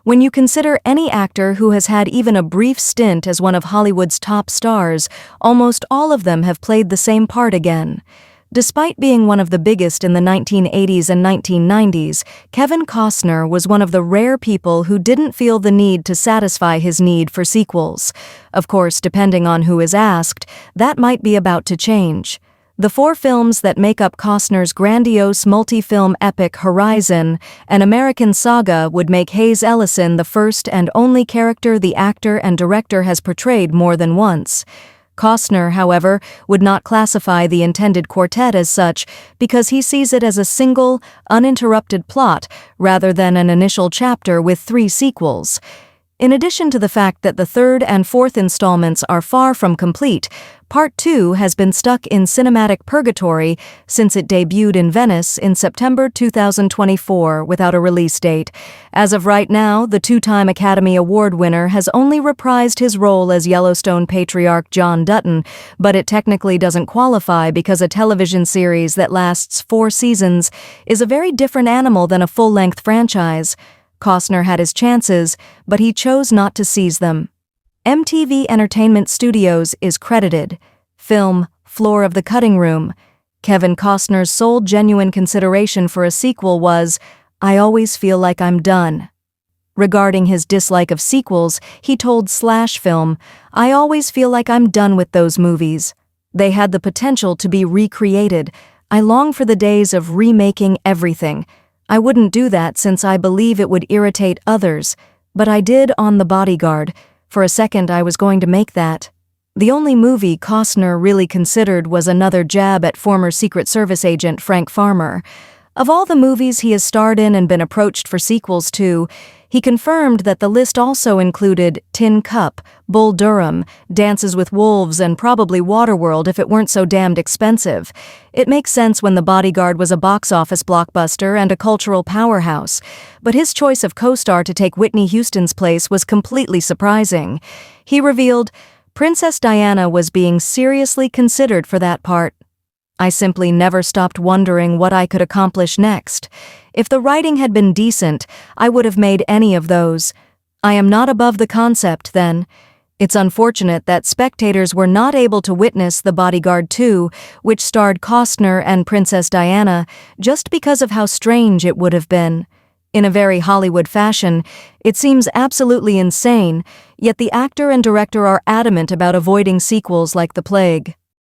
When you consider any actor who has had even a brief stint as one of Hollywood's top stars, almost all of them have played the same part again. Despite being one of the biggest in the 1980s and 1990s, Kevin Costner was one of the rare people who didn't feel the need to satisfy his need for sequels. Of course, depending on who is asked, that might be about to change. The four films that make up Costner's grandiose multi-film epic Horizon, An American Saga, would make Hayes Ellison the first and only character the actor and director has portrayed more than once. Costner, however, would not classify the intended quartet as such because he sees it as a single, uninterrupted plot rather than an initial chapter with 3 sequels. In addition to the fact that the third and fourth installments are far from complete, Part 2 has been stuck in cinematic purgatory since it debuted in Venice in September 2024 without a release date. As of right now, the 2-time Academy Award winner has only reprised his role as Yellowstone patriarch John Dutton, but it technically doesn't qualify because a television series that lasts 4 seasons is a very different animal than a full-length franchise. Costner had his chances, but he chose not to seize them. MTV Entertainment Studios is credited. Film, Floor of the Cutting Room. Kevin Costner's sole genuine consideration for a sequel was, "I always feel like I'm done." Regarding his dislike of sequels, he told Slash Film, "I always feel like I'm done with those movies. They had the potential to be recreated. I long for the days of remaking everything. I wouldn't do that since I believe it would irritate others, but I did on The Bodyguard. For a second I was going to make that." The only movie Costner really considered was another jab at former Secret Service agent Frank Farmer. Of all the movies he has starred in and been approached for sequels to, he confirmed that the list also included Tin Cup, Bull Durham, Dances with Wolves, and probably Waterworld if it weren't so damned expensive. It makes sense when The Bodyguard was a box office blockbuster and a cultural powerhouse, but his choice of co-star to take Whitney Houston's place was completely surprising. He revealed, "Princess Diana was being seriously considered for that part. I simply never stopped wondering what I could accomplish next. If the writing had been decent, I would have made any of those. I am not above the concept, then. It's unfortunate that spectators were not able to witness The Bodyguard 2, which starred Costner and Princess Diana, just because of how strange it would have been. In a very Hollywood fashion, it seems absolutely insane, yet the actor and director are adamant about avoiding sequels like the plague."